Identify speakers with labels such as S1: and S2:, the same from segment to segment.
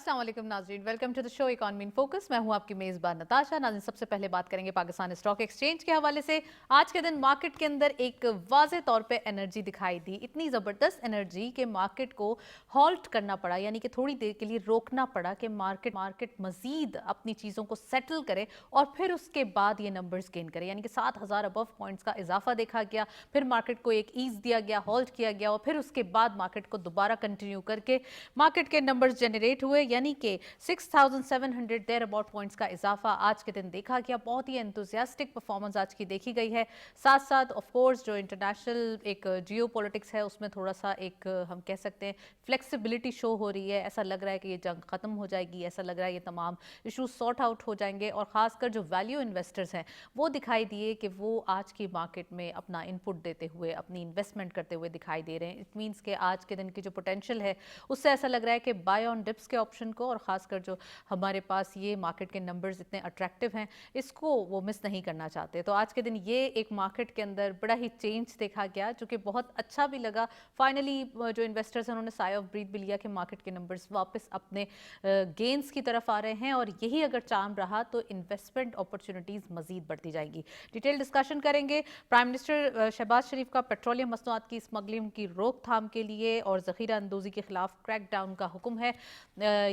S1: अस्सलाम वालेकुम नाज़रीन, welcome to the show economy in focus. मैं हूं आपकी मेज़बान नताशा। नाज़रीन, सबसे पहले बात करेंगे पाकिस्तान स्टॉक एक्सचेंज के हवाले से। आज के दिन मार्केट के अंदर एक वाज़े तौर पे एनर्जी दिखाई दी, इतनी ज़बरदस्त एनर्जी कि मार्केट को हॉल्ट करना पड़ा, यानी कि थोड़ी देर के लिए रोकना पड़ा कि मार्केट मज़ीद अपनी चीज़ों को सेटल करे और फिर उसके बाद ये नंबर्स गेन करे, यानी कि 7,000 अबव पॉइंट्स का इजाफा देखा गया। फिर मार्केट को एक ईज दिया गया, हॉल्ट किया गया और फिर उसके बाद मार्केट को दोबारा कंटिन्यू करके मार्केट के नंबर्स जनरेट हुए, यानी कि 6,700 देयर अबाउट पॉइंट्स का इजाफा आज के दिन देखा गया। बहुत ही एंथुसियास्टिक परफॉर्मेंस आज की देखी गई है। साथ साथ ऑफ कोर्स जो इंटरनेशनल एक जियो पॉलिटिक्स है उसमें थोड़ा सा एक हम कह सकते हैं फ्लेक्सिबिलिटी शो हो रही है। ऐसा लग रहा है कि ये जंग खत्म हो जाएगी, ऐसा लग रहा है ये तमाम इशूज सॉर्ट आउट हो जाएंगे और खासकर जो वैल्यू इन्वेस्टर्स हैं वो दिखाई दिए कि वो आज की मार्केट में अपना इनपुट देते हुए, अपनी इन्वेस्टमेंट करते हुए दिखाई दे रहे हैं। इट मीन्स कि आज के दिन की जो पोटेंशियल है उससे ऐसा लग रहा है कि बाय ऑन डिप्स के ऑप्शन को, और खासकर जो हमारे पास ये मार्केट के नंबर्स इतने अट्रैक्टिव हैं, इसको वो मिस नहीं करना चाहते। तो आज के दिन ये एक मार्केट के अंदर बड़ा ही चेंज देखा गया जो कि बहुत अच्छा भी लगा। फाइनली जो इन्वेस्टर्स हैं उन्होंने साय ऑफ ब्रीथ भी लिया कि मार्केट के नंबर्स वापस अपने गेंस की तरफ आ रहे हैं और यही अगर चार्म रहा तो इन्वेस्टमेंट अपॉर्चुनिटीज़ मजीद बढ़ती जाएंगी। डिटेल डिस्कशन करेंगे। प्राइम मिनिस्टर शहबाज शरीफ का पेट्रोलियम मसनूआत की स्मगलिंग की रोकथाम के लिए और ज़ख़ीरा अंदोज़ी के खिलाफ क्रैक डाउन का हुक्म है।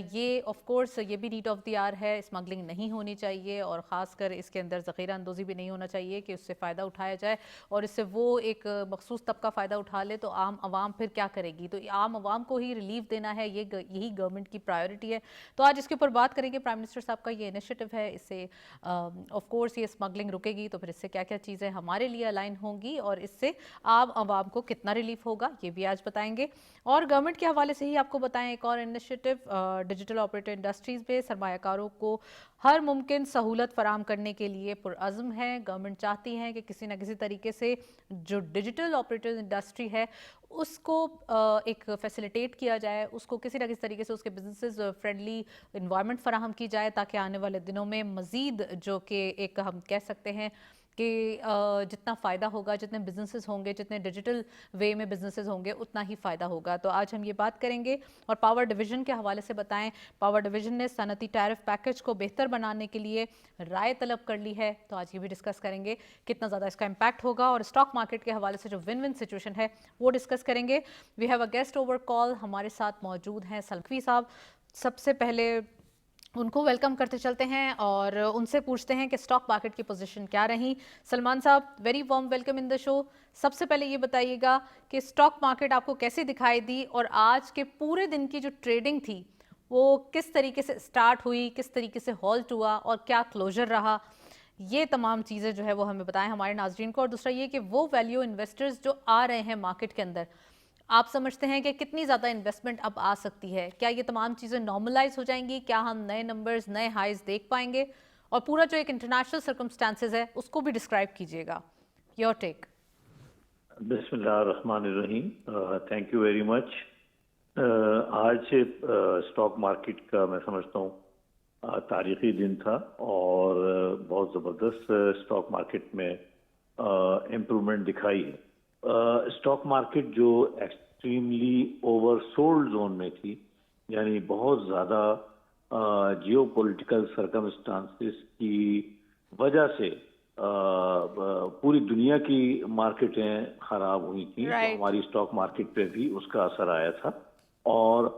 S1: ये ऑफ कोर्स ये भी नीड ऑफ द आर है, स्मगलिंग नहीं होनी चाहिए और ख़ासकर इसके अंदर ज़ख़ीरा अंदोज़ी भी नहीं होना चाहिए कि उससे फ़ायदा उठाया जाए और इससे वो एक मखसूस तबका फ़ायदा उठा ले तो आम आवाम फिर क्या करेगी। तो आम आवाम को ही रिलीफ देना है, यही गवर्नमेंट की प्रायोरिटी है। तो आज इसके ऊपर बात करेंगे। प्राइम मिनिस्टर साहब का ये इनिशिएटिव है, इससे ऑफ कोर्स ये स्मगलिंग रुकेगी तो फिर इससे क्या क्या चीज़ें हमारे लिए अलाइन होंगी और इससे आम आवाम को कितना रिलीफ होगा ये भी आज बताएंगे। और गवर्नमेंट के हवाले से ही आपको बताएं एक और इनिशिएटिव, डिजिटल ऑपरेटर इंडस्ट्रीज़ में सरमायाकारों को हर मुमकिन सहूलत फराहम करने के लिए पुरअज़्म है। गवर्नमेंट चाहती है कि किसी न किसी तरीके से जो डिजिटल ऑपरेटर इंडस्ट्री है उसको एक फैसिलिटेट किया जाए, उसको किसी न किसी तरीके से उसके बिजनेसेस फ्रेंडली इन्वायरमेंट फराहम की जाए ताकि आने वाले दिनों में मज़ीद जो कि एक हम कह सकते हैं कि जितना फ़ायदा होगा, जितने बिजनेसेस होंगे, जितने डिजिटल वे में बिजनेसेस होंगे उतना ही फ़ायदा होगा। तो आज हम ये बात करेंगे। और पावर डिवीज़न के हवाले से बताएं, पावर डिवीज़न ने सनती टैरिफ पैकेज को बेहतर बनाने के लिए राय तलब कर ली है। तो आज ये भी डिस्कस करेंगे कितना ज़्यादा इसका इम्पैक्ट होगा। और स्टॉक मार्केट के हवाले से जो विन विन सिचुएशन है वो डिस्कस करेंगे। We have a guest over call, हमारे साथ मौजूद हैं सलफी साहब। सबसे पहले उनको वेलकम करते चलते हैं और उनसे पूछते हैं कि स्टॉक मार्केट की पोजीशन क्या रही। सलमान साहब, very warm welcome in the show. सबसे पहले ये बताइएगा कि स्टॉक मार्केट आपको कैसे दिखाई दी और आज के पूरे दिन की जो ट्रेडिंग थी वो किस तरीके से स्टार्ट हुई, किस तरीके से हॉल्ट हुआ और क्या क्लोजर रहा। ये तमाम चीज़ें जो है वो हमें बताएं हमारे नाज़रीन को। और दूसरा ये कि वो वैल्यू इन्वेस्टर्स जो आ रहे हैं मार्केट के अंदर, आप समझते हैं कि कितनी ज़्यादा इन्वेस्टमेंट अब आ सकती है? क्या ये तमाम चीज़ें नॉर्मलाइज हो जाएंगी? क्या हम नए नंबर्स, नए हाइज देख पाएंगे? और पूरा जो एक इंटरनेशनल सर्कमस्टांसेस है उसको भी डिस्क्राइब कीजिएगा। Your take.
S2: बिस्मिल्लाहिर्रहमानिर्रहीम। Thank you very much. आज स्टॉक मार्केट का मैं समझता हूँ तारीखी दिन था और बहुत ज़बरदस्त स्टॉक मार्केट में इम्प्रूवमेंट दिखाई है। स्टॉक मार्केट जो एक्सट्रीमली ओवरसोल्ड जोन में थी, यानी बहुत ज़्यादा जियो पॉलिटिकल सर्कमस्टांसेस की वजह से पूरी दुनिया की मार्केटें खराब हुई थी, तो हमारी स्टॉक मार्केट पे भी उसका असर आया था। और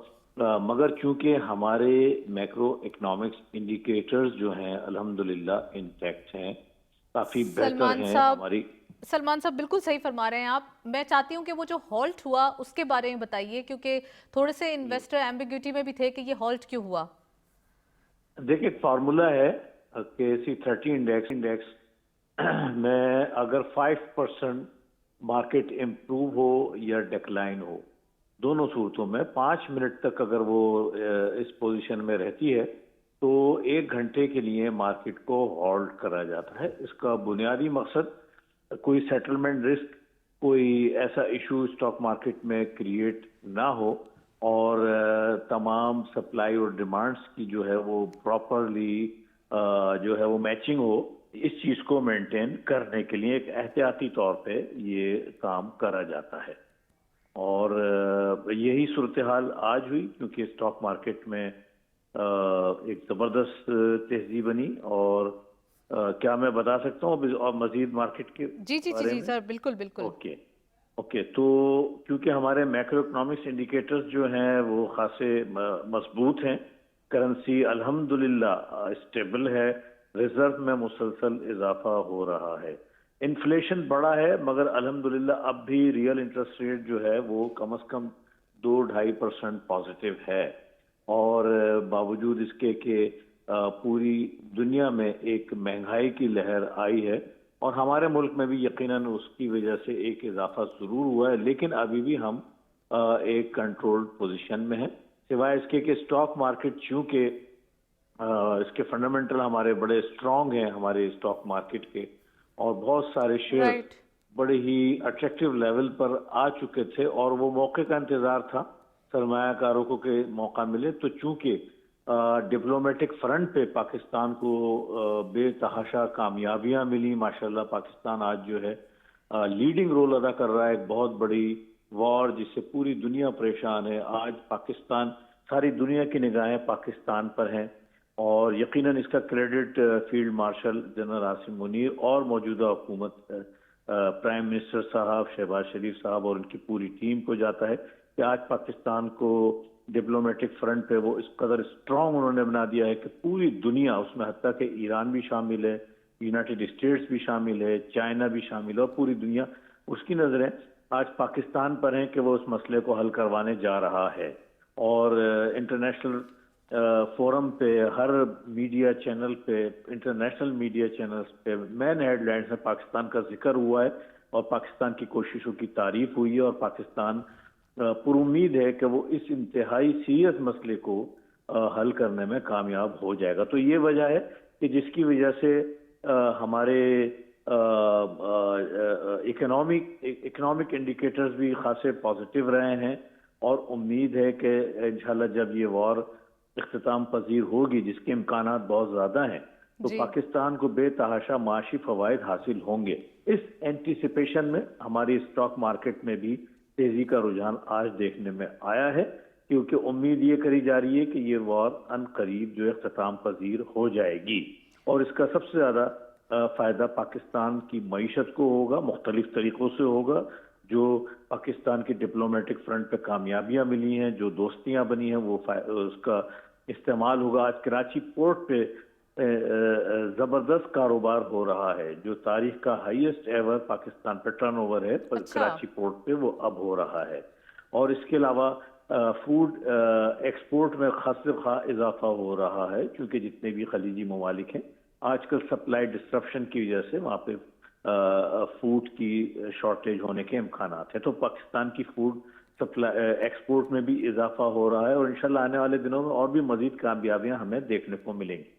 S2: मगर चूंकि हमारे मैक्रो इकोनॉमिक्स इंडिकेटर्स जो हैं अल्हम्दुलिल्लाह इंटैक्ट हैं, काफ़ी बेहतर हैं हमारी।
S1: सलमान साहब बिल्कुल सही फरमा रहे हैं आप। मैं चाहती हूँ कि वो जो हॉल्ट हुआ उसके बारे में बताइए, क्योंकि थोड़े से इन्वेस्टर एम्बिग्यूटी में भी थे कि ये हॉल्ट क्यों हुआ।
S2: देखिए, एक फार्मूला है कि C30 इंडेक्स में अगर 5% मार्केट इम्प्रूव हो या डिक्लाइन हो, दोनों सूरतों में 5 मिनट तक अगर वो इस पोजीशन में रहती है तो 1 घंटे के लिए मार्केट को होल्ड करा जाता है। इसका बुनियादी मकसद कोई सेटलमेंट रिस्क, कोई ऐसा इशू स्टॉक मार्केट में क्रिएट ना हो और तमाम सप्लाई और डिमांड्स की जो है वो प्रॉपरली जो है वो मैचिंग हो, इस चीज को मेंटेन करने के लिए एक एहतियाती तौर पे ये काम करा जाता है। और यही सूरत हाल आज हुई, क्योंकि स्टॉक मार्केट में ایک زبردست تیزی بنی. اور کیا میں بتا سکتا ہوں اور مزید مارکیٹ کے
S1: جی جی جی
S2: بارے
S1: جی
S2: میں؟
S1: سر، بالکل بالکل.
S2: اوکے تو کیونکہ ہمارے میکرو اکنامکس انڈیکیٹرز جو ہیں وہ خاصے مضبوط ہیں. کرنسی الحمدللہ اسٹیبل ہے. ریزرو میں مسلسل اضافہ ہو رہا ہے. انفلیشن بڑا ہے مگر الحمدللہ اب بھی ریئل انٹرسٹ ریٹ جو ہے وہ کم از کم 2-2.5% پازیٹیو ہے. اور باوجود اس کے کہ پوری دنیا میں ایک مہنگائی کی لہر آئی ہے اور ہمارے ملک میں بھی یقیناً اس کی وجہ سے ایک اضافہ ضرور ہوا ہے، لیکن ابھی بھی ہم ایک کنٹرول پوزیشن میں ہیں. سوائے اس کے کہ اسٹاک مارکیٹ چونکہ اس کے فنڈامنٹل ہمارے بڑے اسٹرانگ ہیں ہمارے اسٹاک مارکیٹ کے، اور بہت سارے شیئر
S1: رائٹ.
S2: بڑے ہی اٹریکٹیو لیول پر آ چکے تھے اور وہ موقع کا انتظار تھا سرمایہ کاروں کو کہ موقع ملے. تو چونکہ ڈپلومیٹک فرنٹ پہ پاکستان کو بے تحاشا کامیابیاں ملی، ماشاءاللہ پاکستان آج جو ہے لیڈنگ رول ادا کر رہا ہے. ایک بہت بڑی وار جس سے پوری دنیا پریشان ہے، آج پاکستان، ساری دنیا کی نگاہیں پاکستان پر ہیں. اور یقیناً اس کا credit field marshal general Asim Munir اور موجودہ حکومت پرائم منسٹر صاحب شہباز شریف صاحب اور ان کی پوری ٹیم کو جاتا ہے کہ آج پاکستان کو ڈپلومیٹک فرنٹ پہ وہ اس قدر اسٹرانگ انہوں نے بنا دیا ہے کہ پوری دنیا، اس میں حتیٰ کہ ایران بھی شامل ہے، یونائٹڈ اسٹیٹس بھی شامل ہے، چائنا بھی شامل ہے، اور پوری دنیا اس کی نظریں آج پاکستان پر ہیں کہ وہ اس مسئلے کو حل کروانے جا رہا ہے. اور انٹرنیشنل فورم پہ، ہر میڈیا چینل پہ، انٹرنیشنل میڈیا چینلز پہ مین ہیڈ لائنز میں پاکستان کا ذکر ہوا ہے اور پاکستان کی کوششوں کی تعریف ہوئی ہے. اور پاکستان پر امید ہے کہ وہ اس انتہائی سیریس مسئلے کو حل کرنے میں کامیاب ہو جائے گا. تو یہ وجہ ہے کہ جس کی وجہ سے ہمارے اکنامک انڈیکیٹرز بھی خاصے پازیٹیو رہے ہیں. اور امید ہے کہ انشاءاللہ جب یہ وار اختتام پذیر ہوگی، جس کے امکانات بہت زیادہ ہیں، تو
S1: جی
S2: پاکستان کو بے تحاشا معاشی فوائد حاصل ہوں گے. اس اینٹیسپیشن میں ہماری اسٹاک مارکیٹ میں بھی تیزی کا رجحان آج دیکھنے میں آیا ہے، کیونکہ امید یہ کری جا رہی ہے کہ یہ وار ان قریب جو اختتام پذیر ہو جائے گی. اور اس کا سب سے زیادہ فائدہ پاکستان کی معیشت کو ہوگا، مختلف طریقوں سے ہوگا. جو پاکستان کی ڈپلومیٹک فرنٹ پہ کامیابیاں ملی ہیں، جو دوستیاں بنی ہیں، وہ اس کا استعمال ہوگا. آج کراچی پورٹ پہ زبردست کاروبار ہو رہا ہے، جو تاریخ کا ہائیسٹ ایور پاکستان پہ ٹرن اوور ہے
S1: اچھا.
S2: کراچی پورٹ پہ، وہ اب ہو رہا ہے. اور اس کے علاوہ فوڈ ایکسپورٹ میں خاص خواہ اضافہ ہو رہا ہے، کیونکہ جتنے بھی خلیجی ممالک ہیں آج کل سپلائی ڈسٹرپشن کی وجہ سے وہاں پہ فوڈ کی شارٹیج ہونے کے امکانات ہیں. تو پاکستان کی فوڈ سپلائی ایکسپورٹ میں بھی اضافہ ہو رہا ہے اور انشاءاللہ آنے والے دنوں میں اور بھی مزید کامیابیاں ہمیں دیکھنے کو ملیں گی.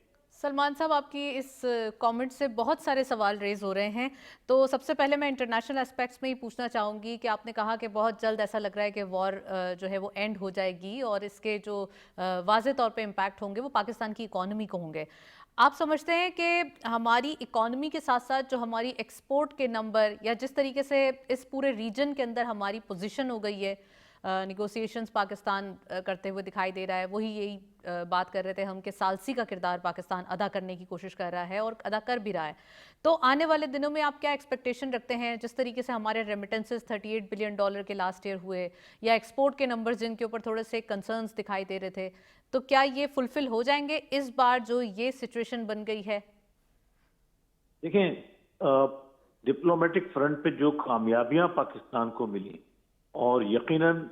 S1: سلمان صاحب، آپ کی اس کامنٹ سے بہت سارے سوال ریز ہو رہے ہیں. تو سب سے پہلے میں انٹرنیشنل اسپیکٹس میں ہی پوچھنا چاہوں گی کہ آپ نے کہا کہ بہت جلد ایسا لگ رہا ہے کہ وار جو ہے وہ اینڈ ہو جائے گی اور اس کے جو واضح طور پہ امپیکٹ ہوں گے وہ پاکستان کی اکانومی کو ہوں گے. آپ سمجھتے ہیں کہ ہماری اکانومی کے ساتھ ساتھ جو ہماری ایکسپورٹ کے نمبر یا جس طریقے سے اس پورے ریجن کے اندر ہماری پوزیشن ہو گئی ہے، نیگوسیشنز پاکستان کرتے ہوئے دکھائی دے رہا ہے، وہی یہی بات کر رہے تھے ہم کہ ثالثی کا کردار پاکستان ادا کرنے کی کوشش کر رہا ہے اور ادا کر بھی رہا ہے. تو آنے والے دنوں میں آپ کیا ایکسپیکٹیشن رکھتے ہیں؟ جس طریقے سے ہمارے ریمیٹنسز $38 بلین کے لاسٹ ایئر ہوئے، یا ایکسپورٹ کے نمبرز جن کے اوپر تھوڑے سے کنسرنز دکھائی دے رہے تھے، تو کیا یہ فلفل ہو جائیں گے اس بار جو یہ سچویشن بن گئی ہے؟
S2: دیکھیں، ڈپلومیٹک فرنٹ پہ جو کامیابیاں پاکستان کو ملی، اور یقیناً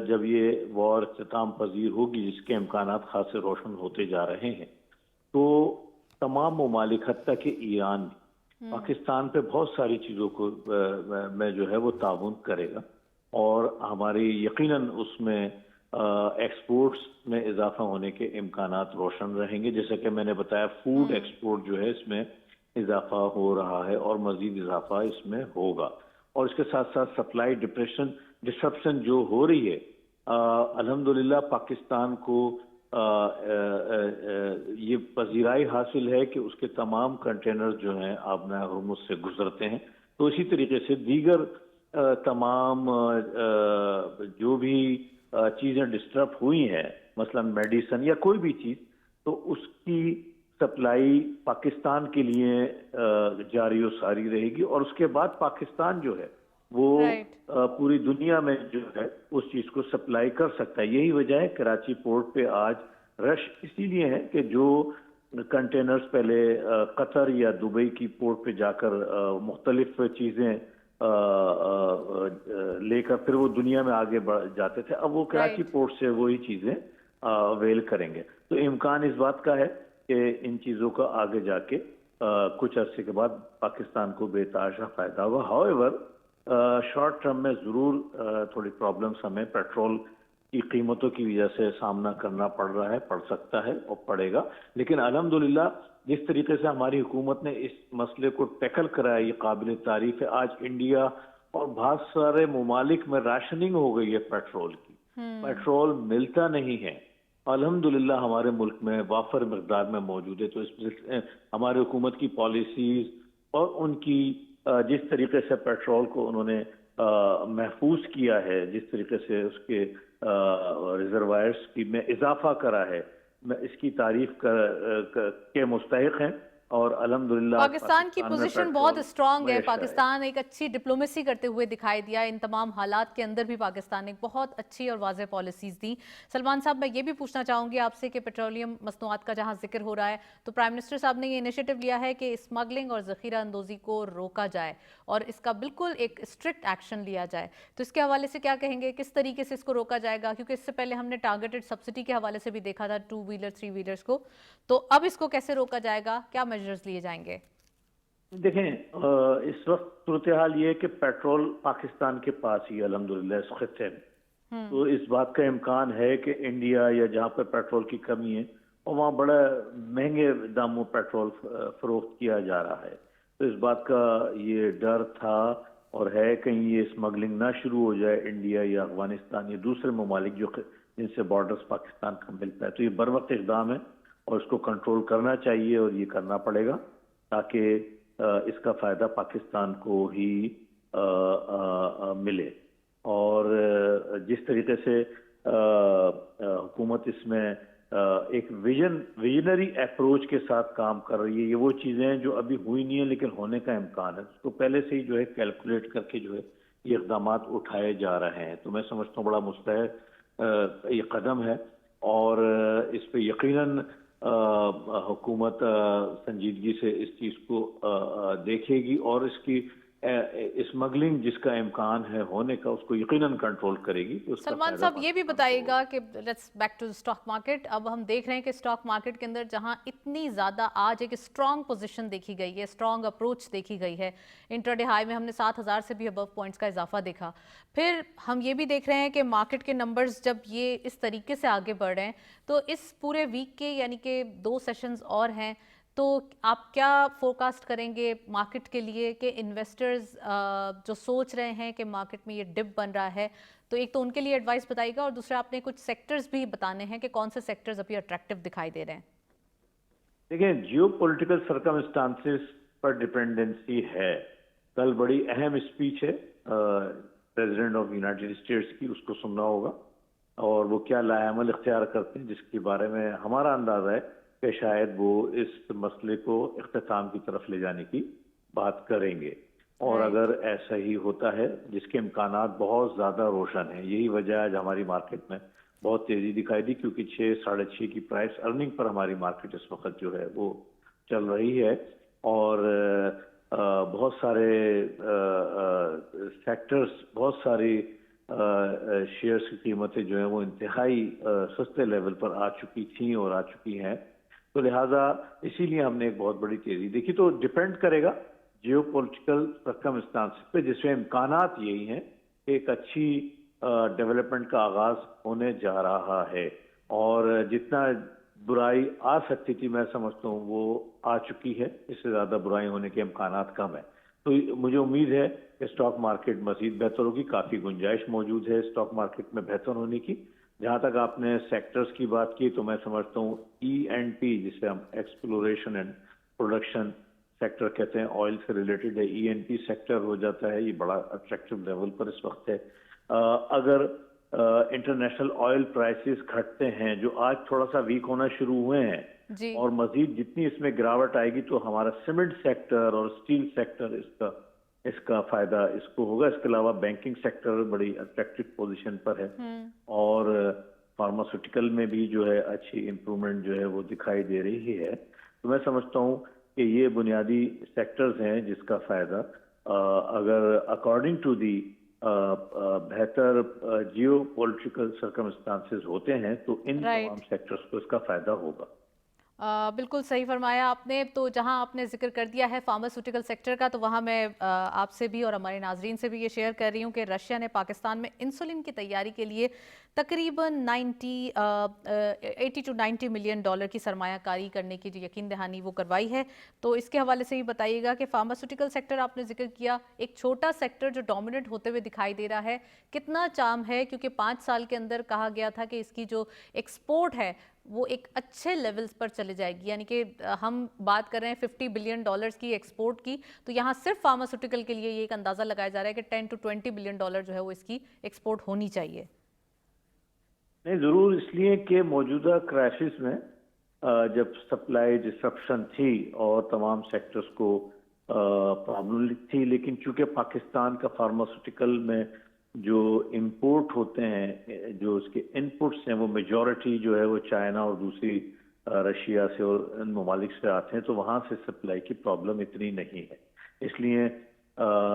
S2: جب یہ وار اختتام پذیر ہوگی جس کے امکانات خاصے روشن ہوتے جا رہے ہیں، تو تمام ممالک حتیٰ کہ ایران پاکستان پہ بہت ساری چیزوں کو میں جو ہے وہ تعاون کرے گا. اور ہماری یقیناً اس میں ایکسپورٹس میں اضافہ ہونے کے امکانات روشن رہیں گے. جیسا کہ میں نے بتایا، فوڈ ایکسپورٹ جو ہے اس میں اضافہ ہو رہا ہے اور مزید اضافہ اس میں ہوگا. اور اس کے ساتھ ساتھ سپلائی ڈسرپشن جو ہو رہی ہے، الحمدللہ پاکستان کو یہ پذیرائی حاصل ہے کہ اس کے تمام کنٹینر جو ہیں آبنہ ہرمز سے گزرتے ہیں. تو اسی طریقے سے دیگر تمام جو بھی چیزیں ڈسٹرب ہوئی ہیں، मसलन मेडिसिन या कोई भी चीज, तो उसकी सप्लाई पाकिस्तान के लिए जारी और सारी रहेगी, और उसके बाद पाकिस्तान जो है वो
S1: राइट।
S2: पूरी दुनिया में जो है उस चीज को सप्लाई कर सकता है। यही वजह है कराची पोर्ट पे आज रश इसीलिए है कि जो कंटेनर्स पहले कतर या दुबई की पोर्ट पे जाकर मुख्तलिफ चीजें लेकर फिर वो दुनिया में आगे बढ़ जाते थे, अब वो कराची
S1: राइट।
S2: पोर्ट से वही चीजें अवेल करेंगे। तो इम्कान इस बात का है कि इन चीजों का आगे जाके कुछ अरसे के बाद पाकिस्तान को बेतहाशा फायदा होगा। हाउएवर शॉर्ट टर्म में जरूर थोड़ी प्रॉब्लम्स हमें पेट्रोल की कीमतों की वजह से सामना करना पड़ रहा है, पड़ सकता है और पड़ेगा, लेकिन अल्हम्दुलिल्लाह जिस तरीके से हमारी हुकूमत ने इस मसले को टैकल करा है ये काबिल तारीफ है। आज इंडिया और बहुत सारे ममालिक में राशनिंग हो गई है पेट्रोल की, पेट्रोल मिलता नहीं है, अल्हम्दुलिल्लाह हमारे मुल्क में वाफर मकदार में मौजूद है। तो इस हमारी हुकूमत की पॉलिसीज और उनकी जिस तरीके से पेट्रोल को उन्होंने महफूज किया है, जिस तरीके से उसके रिजर्वायर्स की में इजाफा करा है, मैं इसकी तारीफ के मुस्तहिक हैं। और अल्हम्दुलिल्लाह
S1: पाकिस्तान की
S2: में
S1: पोजीशन बहुत
S2: पेट्रोल
S1: स्ट्रांग है।
S2: मैशा है।
S1: पाकिस्तान एक अच्छी डिप्लोमेसी करते हुए दिखाई दिया। इन तमाम हालात के अंदर भी पाकिस्तान ने एक बहुत अच्छी और वाज़ेह पॉलिसीज़ दी। सलमान साहब, मैं ये भी पूछना चाहूँगी आपसे कि पेट्रोलियम मसनूआत का जहाँ जिक्र हो रहा है, तो प्राइम मिनिस्टर साहब ने ये इनिशिएटिव लिया है कि स्मगलिंग और ज़ख़ीरा अंदोज़ी को रोका जाए और इसका बिल्कुल एक स्ट्रिक्ट एक्शन लिया जाए। तो इसके हवाले से क्या कहेंगे, किस तरीके से इसको रोका जाएगा? क्योंकि इससे पहले हमने टारगेटेड सब्सिडी के हवाले से भी देखा था 2 व्हीलर 3 व्हीलर्स को, तो अब इसको कैसे रोका जाएगा, क्या मेजर्स लिए जाएंगे?
S2: देखें, इस वक्त सूरत हाल ये है कि पेट्रोल पाकिस्तान के पास ही अल्हम्दुलिल्लाह इस खित्ते में, तो इस बात का इम्कान है कि इंडिया या जहाँ पर पेट्रोल की कमी है और वहाँ बड़ा महंगे दामों पेट्रोल फरोख्त किया जा रहा है। तो इस बात का ये डर था और है कहीं ये स्मगलिंग ना शुरू हो जाए इंडिया या अफगानिस्तान या दूसरे ममालिक जो जिनसे बॉर्डर्स पाकिस्तान का मिलता है। तो ये बर वक्त इक़दाम है और इसको कंट्रोल करना चाहिए और ये करना पड़ेगा ताकि इसका फ़ायदा पाकिस्तान को ही मिले। और जिस तरीके से हुकूमत इसमें एक विजनरी अप्रोच के साथ काम कर रही है, ये वो चीज़ें हैं जो अभी हुई नहीं है लेकिन होने का इम्कान है, उसको पहले से ही जो है कैलकुलेट करके जो है ये इक़दाम उठाए जा रहे हैं। तो मैं समझता हूँ बड़ा मुस्तहद ये कदम है और इस पे यकीनन हुकूमत संजीदगी से इस चीज़ को देखेगी और इसकी स्मगलिंग जिसका इम्कान है होने का उसको यकीनन कंट्रोल करेगी। तो
S1: सलमान साहब, ये भी बताइएगा कि let's back to stock market. अब हम देख रहे हैं कि स्टॉक मार्केट के अंदर जहां इतनी ज़्यादा आज एक स्ट्रॉन्ग पोजीशन देखी गई है, स्ट्रॉन्ग अप्रोच देखी गई है, इंट्राडे हाई में हमने 7000 से भी अबव पॉइंट्स का इजाफा देखा। फिर हम ये भी देख रहे हैं कि मार्केट के नंबर्स जब ये इस तरीके से आगे बढ़ रहे हैं, तो इस पूरे वीक के यानी कि 2 सेशंस और हैं, तो आप क्या फोरकास्ट करेंगे मार्केट के लिए कि इन्वेस्टर्स जो सोच रहे हैं कि मार्केट में ये डिप बन रहा है, तो एक तो उनके लिए एडवाइस बताइएगा और दूसरा आपने कुछ सेक्टर्स भी बताने हैं कि कौन से सेक्टर्स अभी अट्रैक्टिव दिखाई दे रहे हैं।
S2: देखिए, जियो पॉलिटिकल सर्कमस्टांसेस पर डिपेंडेंसी है। कल बड़ी अहम स्पीच है प्रेसिडेंट ऑफ यूनाइटेड स्टेट्स की, उसको सुनना होगा और वो क्या लाएअमल इख्तियार करते हैं जिसके बारे में हमारा अंदाजा है कि शायद वो इस मसले को इख्तिताम की तरफ ले जाने की बात करेंगे। और अगर ऐसा ही होता है जिसके इम्कानात बहुत ज़्यादा रोशन हैं, यही वजह आज हमारी मार्केट में बहुत तेज़ी दिखाई दी क्योंकि 6 साढ़े 6 की प्राइस अर्निंग पर हमारी मार्केट इस वक्त जो है वो चल रही है और बहुत सारे सेक्टर्स, बहुत सारी शेयर्स की कीमतें जो हैं वो इंतहाई सस्ते लेवल पर आ चुकी थी और आ चुकी हैं। तो लिहाजा इसीलिए हमने एक बहुत बड़ी तेजी देखी। तो डिपेंड करेगा जियो पॉलिटिकल सर्कमस्टांस पे, जिसमें इम्कानात यही हैं कि एक अच्छी डेवलपमेंट का आगाज होने जा रहा है और जितना बुराई आ सकती थी मैं समझता हूँ वो आ चुकी है, इससे ज़्यादा बुराई होने के इम्कानात कम है। तो मुझे उम्मीद है कि स्टॉक मार्केट मज़ीद बेहतर होगी, काफ़ी गुंजाइश मौजूद है स्टॉक मार्केट में बेहतर होने की। जहाँ तक आपने सेक्टर्स की बात की तो मैं समझता हूँ E&P, जिसे हम एक्सप्लोरेशन एंड प्रोडक्शन सेक्टर कहते हैं, ऑयल से रिलेटेड है, E&P सेक्टर हो जाता है, ये बड़ा अट्रैक्टिव लेवल पर इस वक्त है। अगर इंटरनेशनल ऑयल प्राइसेस घटते हैं, जो आज थोड़ा सा वीक होना शुरू हुए हैं,
S1: जी
S2: और मजीद जितनी इसमें गिरावट आएगी तो हमारा सीमेंट सेक्टर और स्टील सेक्टर इसका फायदा इसको होगा। इसके अलावा बैंकिंग सेक्टर बड़ी अट्रैक्टिव पोजीशन पर है, और फार्मास्यूटिकल में भी जो है अच्छी इम्प्रूवमेंट जो है वो दिखाई दे रही है। तो मैं समझता हूँ कि ये बुनियादी सेक्टर्स हैं जिसका फायदा अगर अकॉर्डिंग टू दी बेहतर जियो पॉलिटिकल सर्कमस्टांसेस होते हैं तो इन
S1: राइट।
S2: तमाम सेक्टर्स को इसका फायदा होगा।
S1: बिल्कुल सही फरमाया आपने। तो जहां आपने जिक्र कर दिया है फार्मास्यूटिकल सेक्टर का, तो वहां मैं आपसे भी और हमारे नाजरीन से भी ये शेयर कर रही हूं कि रशिया ने पाकिस्तान में इंसुलिन की तैयारी के लिए तकरीबन 80 टू 90 मिलियन डॉलर की सरमायाकारी करने की जो यकीन दहानी वो करवाई है। तो इसके हवाले से भी बताइएगा कि फार्मास्यूटिकल सेक्टर आपने जिक्र किया, एक छोटा सेक्टर जो डोमिनेट होते हुए दिखाई दे रहा है, कितना चाम है? क्योंकि 5 साल के अंदर कहा गया था कि इसकी जो एक्सपोर्ट है वो एक अच्छे लेवल्स पर चले जाएगी, यानी कि हम बात कर रहे हैं 50 बिलियन डॉलर्स की एक्सपोर्ट की, तो यहाँ सिर्फ फार्मास्यूटिकल के लिए ये एक अंदाज़ा लगाया जा रहा है कि 10 टू 20 बिलियन डॉलर जो है वो इसकी एक्सपोर्ट होनी चाहिए।
S2: नहीं, जरूर, इसलिए कि मौजूदा क्राइसिस में जब सप्लाई डिसरप्शन थी और तमाम सेक्टर्स को प्रॉब्लम थी, लेकिन चूंकि पाकिस्तान का फार्मास्यूटिकल में जो इंपोर्ट होते हैं, जो उसके इनपुट्स हैं, वो मेजॉरिटी जो है वो चाइना और दूसरी रशिया से और इन ममालिक से आते हैं, तो वहाँ से सप्लाई की प्रॉब्लम इतनी नहीं है। इसलिए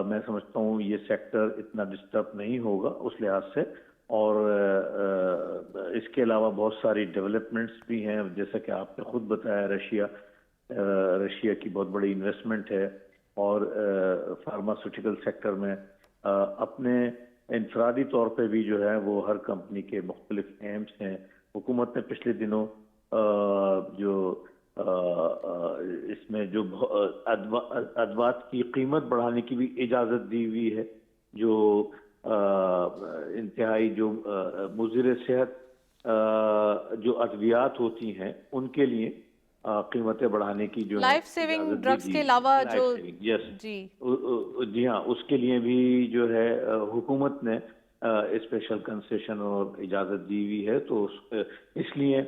S2: मैं समझता हूँ ये सेक्टर इतना डिस्टर्ब नहीं होगा उस लिहाज से। और इसके अलावा बहुत सारी डेवलपमेंट्स भी हैं, जैसा कि आपने खुद बताया, रशिया की बहुत बड़ी इन्वेस्टमेंट है, और फार्मास्यूटिकल सेक्टर में अपने इंफरादी तौर पे भी जो है वो हर कंपनी के मुख्तलिफ एम्स हैं। हुकूमत ने पिछले दिनों जो इसमें जो अदवात की कीमत बढ़ाने की भी इजाज़त दी हुई है, जो इंतहाई जो मुज़िर सेहत जो अद्वियात होती हैं उनके लिए कीमतें बढ़ाने की जो
S1: लाइफ सेविंग ड्रग्स के अलावा जो
S2: जी हाँ, उसके लिए भी जो है हुकूमत ने स्पेशल कंसेशन और इजाज़त दी हुई है। तो इसलिए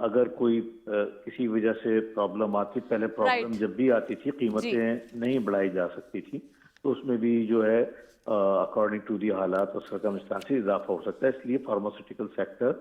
S2: अगर कोई किसी वजह से प्रॉब्लम आती, पहले प्रॉब्लम जब भी आती थी कीमतें नहीं बढ़ाई जा सकती थी, तो उसमें भी जो है अकॉर्डिंग टू दी हालात और सर्कमस्टांसेस इजाफा हो सकता है। इसलिए फार्मास्यूटिकल सेक्टर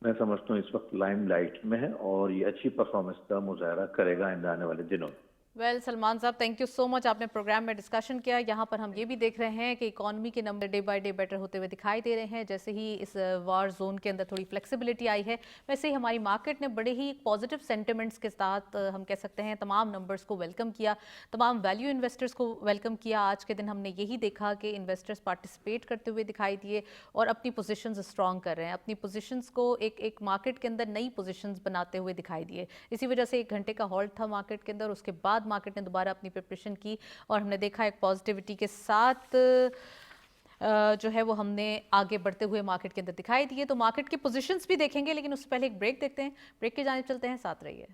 S2: मैं समझता हूँ इस वक्त लाइमलाइट में है और ये अच्छी परफॉर्मेंस का मुजाहरा करेगा आने वाले दिनों में।
S1: वेल सलमान साहब, थैंक यू सो मच, आपने प्रोग्राम में डिस्कशन किया। यहाँ पर हम ये भी देख रहे हैं कि इकॉनमी के number day by day better होते हुए दिखाई दे रहे हैं। जैसे ही इस वार जोन के अंदर थोड़ी फ्लेक्सिबिलिटी आई है, वैसे ही हमारी मार्केट ने बड़े ही पॉजिटिव सेंटिमेंट्स के साथ हम कह सकते हैं तमाम नंबर्स को वेलकम किया, तमाम वैल्यू इन्वेस्टर्स को वेलकम किया। आज के दिन हमने यही देखा कि इन्वेस्टर्स पार्टिसिपेट करते हुए दिखाई दिए और अपनी पोजीशंस स्ट्रॉन्ग कर रहे हैं, अपनी पोजीशंस को एक मार्केट के अंदर नई पोजीशंस बनाते हुए दिखाई दिए। इसी वजह से 1 घंटे का हॉल्ट था मार्केट के अंदर, उसके बाद मार्केट ने दोबारा अपनी प्रिपरेशन की और हमने देखा एक पॉजिटिविटी के साथ जो है वो हमने आगे बढ़ते हुए मार्केट के अंदर दिखाई दिए। तो मार्केट की पोजीशंस भी देखेंगे, लेकिन उससे पहले एक ब्रेक देखते हैं। ब्रेक की जानिब चलते हैं, साथ रहिए।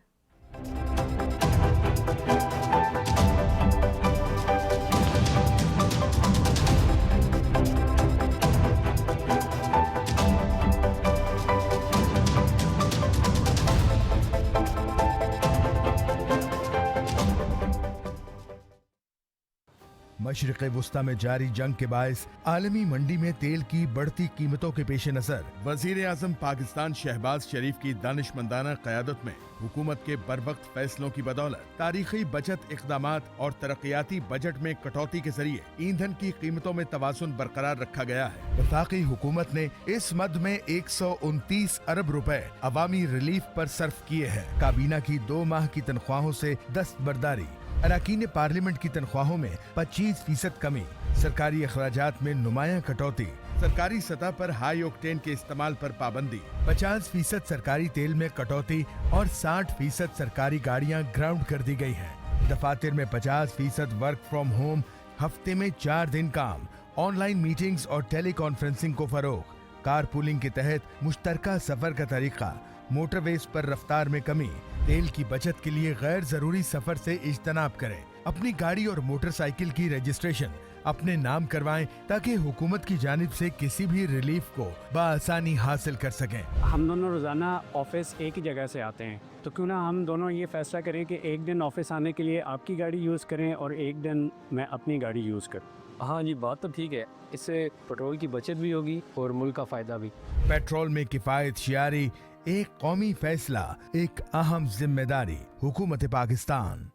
S3: मशरिक़ वुस्ता में जारी जंग के बायस आलमी मंडी में तेल की बढ़ती कीमतों के पेश नजर वजीर आजम पाकिस्तान शहबाज शरीफ की दानिशमंदाना क़यादत में हुकूमत के बरवक्त फैसलों की बदौलत तारीखी बचत इक़दामात और तरक्याती बजट में कटौती के जरिए ईंधन की कीमतों में तवाज़ुन बरकरार रखा गया है। वफाकी हुकूमत ने इस मद में 129 अरब रुपए अवामी रिलीफ पर सर्फ किए हैं। काबीना की 2 माह की तनख्वाहों से दस्तबरदारी, अरकान पार्लियामेंट की तनख्वाहों में 25% कमी, सरकारी अखराजात में नुमायां कटौती, सरकारी सतह पर हाई ऑक्टेन के इस्तेमाल पर पाबंदी, 50% सरकारी तेल में कटौती और 60% सरकारी गाड़ियां ग्राउंड कर दी गई हैं। दफातर में 50% वर्क फ्रॉम होम, हफ्ते में 4 दिन काम, ऑनलाइन मीटिंग्स और टेली कॉन्फ्रेंसिंग को फरोग, कार पूलिंग के तहत मुश्तरका सफर का तरीका, मोटरवेज पर रफ्तार में कमी, तेल की बचत के लिए गैर जरूरी सफर से इज्तनाब करें, अपनी गाड़ी और मोटरसाइकिल की रजिस्ट्रेशन अपने नाम करवाएं ताकि हुकूमत की जानिब से किसी भी रिलीफ को बआसानी हासिल कर सकें।
S4: हम दोनों रोज़ाना ऑफिस एक ही जगह से आते हैं, तो क्यों ना हम दोनों ये फैसला करें कि एक दिन ऑफिस आने के लिए आपकी गाड़ी यूज़ करें और एक दिन मैं अपनी गाड़ी यूज़ करूं।
S5: हाँ जी, बात तो ठीक है। इससे पेट्रोल की बचत भी होगी और मुल्क का फ़ायदा भी।
S3: पेट्रोल में किफायत शियारी एक कौमी फैसला, एक अहम जिम्मेदारी हुकूमत पाकिस्तान।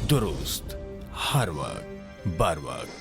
S6: दुरुस्त हर वक्त बर वक्त।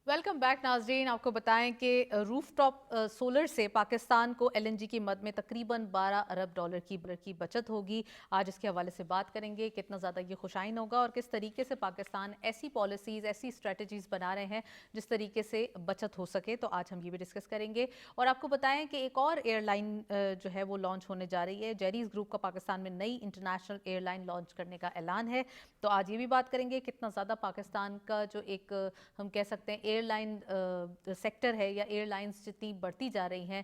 S1: वेलकम बैक नाजरीन। आपको बताएं कि रूफटॉप सोलर से पाकिस्तान को एलएनजी की मद में तकरीबन 12 अरब डॉलर की बचत होगी। आज इसके हवाले से बात करेंगे कितना ज़्यादा ये खुशाइन होगा और किस तरीके से पाकिस्तान ऐसी पॉलिसीज़, ऐसी स्ट्रेटजीज़ बना रहे हैं जिस तरीके से बचत हो सके। तो आज हम ये भी डिस्कस करेंगे और आपको बताएं कि एक और एयरलाइन जो है वो लॉन्च होने जा रही है। जेरीज ग्रुप का पाकिस्तान में नई इंटरनेशनल एयरलाइन लॉन्च करने का ऐलान है। तो आज ये भी बात करेंगे कितना ज़्यादा पाकिस्तान का जो एक हम कह सकते हैं एयरलाइन सेक्टर है या एयरलाइंस जितनी बढ़ती जा रही हैं,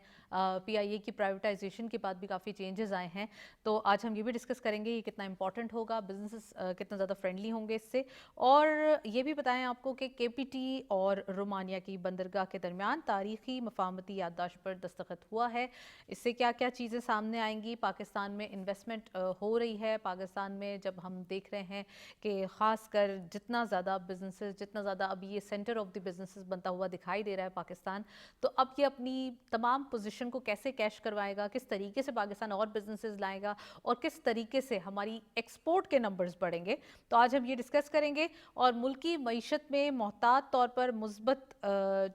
S1: पीआईए की प्राइवेटाइजेशन के बाद भी काफ़ी चेंजेस आए हैं। तो आज हम ये भी डिस्कस करेंगे ये कितना इंपॉर्टेंट होगा, बिजनेसेस कितना ज़्यादा फ्रेंडली होंगे इससे, और ये भी बताएं आपको कि केपीटी और रोमानिया की बंदरगाह के दरमियान तारीखी मफाहमती याददाश्त पर दस्तखत हुआ है। इससे क्या क्या चीज़ें सामने आएंगी। पाकिस्तान में इन्वेस्टमेंट हो रही है। पाकिस्तान में जब हम देख रहे हैं कि ख़ासकर जितना ज़्यादा बिजनेसेस, जितना ज़्यादा अभी ये सेंटर ऑफ द बिजनेसेस बनता हुआ दिखाई दे रहा है पाकिस्तान, तो अब ये अपनी तमाम पोजीशन को कैसे कैश करवाएगा, किस तरीके से पाकिस्तान और बिजनेसेस लाएगा और किस तरीके से हमारी एक्सपोर्ट के नंबर्स बढ़ेंगे। तो आज हम ये डिस्कस करेंगे और मुल्की मईशत में मोहतात तौर पर मुस्बत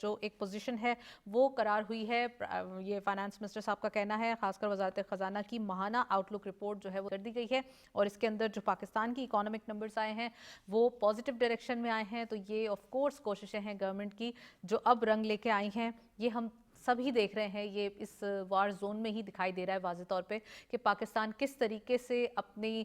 S1: जो एक पोजीशन है वो करार हुई है। ये फाइनेंस मिनिस्टर साहब का कहना है। खासकर वजारत ख़जाना की माहाना आउटलुक रिपोर्ट जो है वो कर दी गई है और इसके अंदर जो पाकिस्तान की इकोनॉमिक नंबर्स आए हैं वो पॉजिटिव डायरेक्शन में आए हैं। तो ये ऑफ कोर्स कोशिशें हैं गवर्नमेंट की जो अब रंग लेके आई हैं। ये हम सभी देख रहे हैं, ये इस वार जोन में ही दिखाई दे रहा है वाज़े तौर पे कि पाकिस्तान किस तरीके से अपनी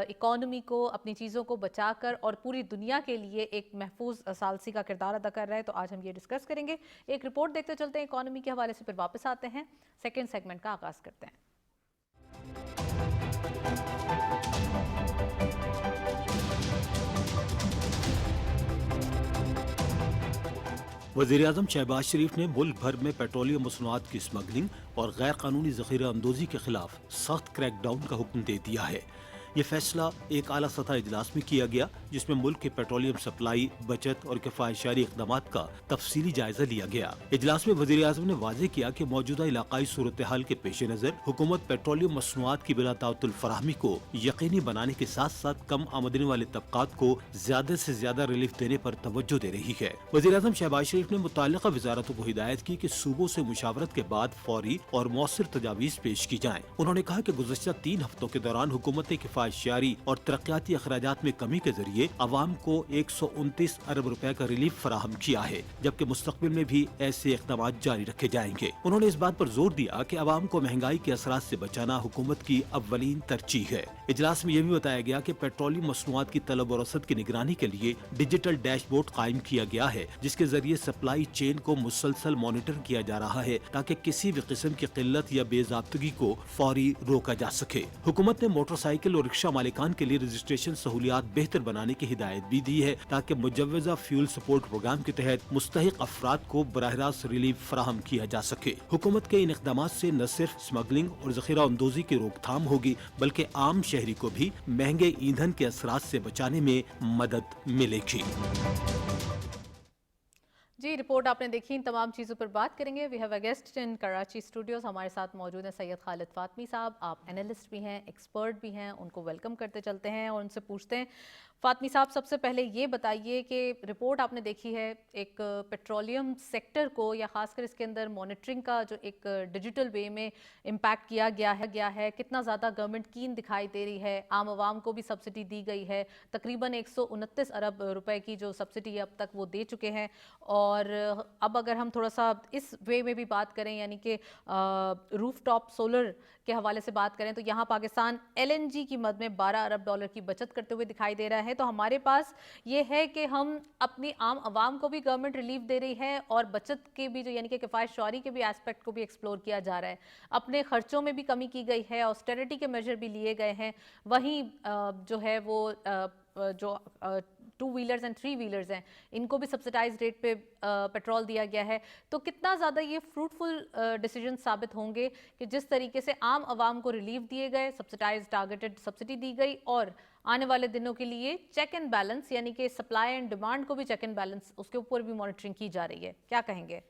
S1: इकोनॉमी को, अपनी चीज़ों को बचाकर और पूरी दुनिया के लिए एक महफूज सालसी का किरदार अदा कर रहा है। तो आज हम ये डिस्कस करेंगे। एक रिपोर्ट देखते चलते हैं इकोनॉमी के हवाले से, फिर वापस आते हैं, सेकेंड सेगमेंट का आगाज़ करते हैं।
S6: वज़ीर-ए-आज़म शहबाज शरीफ ने मुल्क भर में पेट्रोलियम मसनूआत की स्मगलिंग और गैर कानूनी ज़ख़ीरा अंदोज़ी के खिलाफ सख्त क्रैकडाउन का हुक्म दे दिया है। ये फैसला एक आला सतह इजलास में किया गया जिसमें मुल्क के पेट्रोलियम सप्लाई, बचत और किफ़ायतशारी इक़दामात का तफसीली जायजा लिया गया। इजलास में वज़ीर-ए-आज़म ने वाज़ेह किया कि मौजूदा इलाकाई सूरत हाल के पेश नज़र हुकूमत पेट्रोलियम मसनूआत की बिला ताअत्तुल फराहमी को यकीनी बनाने के साथ साथ कम आमदनी वाले तबकात को ज्यादा से ज्यादा रिलीफ देने पर तवज्जो दे रही है। वज़ीर-ए-आज़म शहबाज शरीफ ने मुताल्लिक़ा वज़ारतों को हिदायत की कि सूबों से मुशावरत के बाद फौरी और मौसर तजावीज़ पेश की जाएं। उन्होंने कहा कि गुज़श्ता 3 हफ्तों के दौरान हुकूमत ने किफ़ायतशारी और तरक्याती अखराजात में कमी के जरिए अवाम को 129 अरब रुपए का रिलीफ फराहम किया है, जबकि मुस्तक़बिल में भी ऐसे इक़दाम जारी रखे जाएंगे। उन्होंने इस बात पर जोर दिया कि अवाम को महंगाई के असरात से बचाना हुकूमत की अव्वलीन तरजीह है। इजलास में यह भी बताया गया कि पेट्रोलियम मसनूआत की तलब और रसद की निगरानी के लिए डिजिटल डैशबोर्ड कायम किया गया है, जिसके जरिए सप्लाई चेन को मुसलसल मॉनिटर किया जा रहा है ताकि किसी भी किस्म की किल्लत या बेज़ाब्तगी को फौरी रोका जा सके। हुकूमत ने मोटरसाइकिल और रिक्शा मालिकान के लिए रजिस्ट्रेशन सहूलियात बेहतर बनाने की हिदायत भी दी है ताकि मुजव्वज़ा फ्यूल सपोर्ट प्रोग्राम के तहत मुस्तहिक अफराद को बराह रास्त रिलीफ फराहम किया जा सके। हुकूमत के इन इक़दामात से न सिर्फ स्मगलिंग और ज़ख़ीरा अंदोज़ी की रोकथाम होगी बल्कि आम शहरी को भी महंगे ईंधन के असरात से बचाने में मदद मिलेगी।
S1: जी, रिपोर्ट आपने देखी। इन तमाम चीज़ों पर बात करेंगे। We have a guest in Karachi studios. हमारे साथ मौजूद हैं सैयद खालिद फातमी साहब। आप एनालिस्ट भी हैं, एक्सपर्ट भी हैं, उनको वेलकम करते चलते हैं और उनसे पूछते हैं फातमी साहब, सबसे पहले ये बताइए कि रिपोर्ट आपने देखी है, एक पेट्रोलियम सेक्टर को या खासकर इसके अंदर मॉनिटरिंग का जो एक डिजिटल वे में इम्पैक्ट किया गया है, कितना ज़्यादा गवर्नमेंट कीन दिखाई दे रही है, आम आवाम को भी सब्सिडी दी गई है, तकरीबन 129 अरब रुपए की जो सब्सिडी अब तक वो दे चुके हैं। और अब अगर हम थोड़ा सा इस वे में भी बात करें, यानी कि रूफ टॉप सोलर के हवाले से बात करें, तो यहाँ पाकिस्तान LNG की मद में 12 अरब डॉलर की बचत करते हुए दिखाई दे रहा है। तो हमारे पास ये है कि हम अपनी आम आवाम को भी गवर्नमेंट रिलीफ दे रही है और बचत के भी जो यानी कि किफ़ायत शुआरी के भी एस्पेक्ट को भी एक्सप्लोर किया जा रहा है। अपने खर्चों में भी कमी की गई है, ऑस्टेरिटी के मेजर भी लिए गए हैं। वहीं जो है वो जो 2 व्हीलर्स एंड 3 व्हीलर्स हैं, इनको भी सब्सिडाइज रेट पे पेट्रोल दिया गया है। तो कितना ज़्यादा ये फ्रूटफुल डिसीजन साबित होंगे कि जिस तरीके से आम आवाम को रिलीफ दिए गए, सब्सिडाइज टारगेटेड सब्सिडी दी गई और आने वाले दिनों के लिए चेक एंड बैलेंस, यानी कि सप्लाई एंड डिमांड को भी चेक एंड बैलेंस, उसके ऊपर भी मॉनिटरिंग की जा रही है, क्या कहेंगे?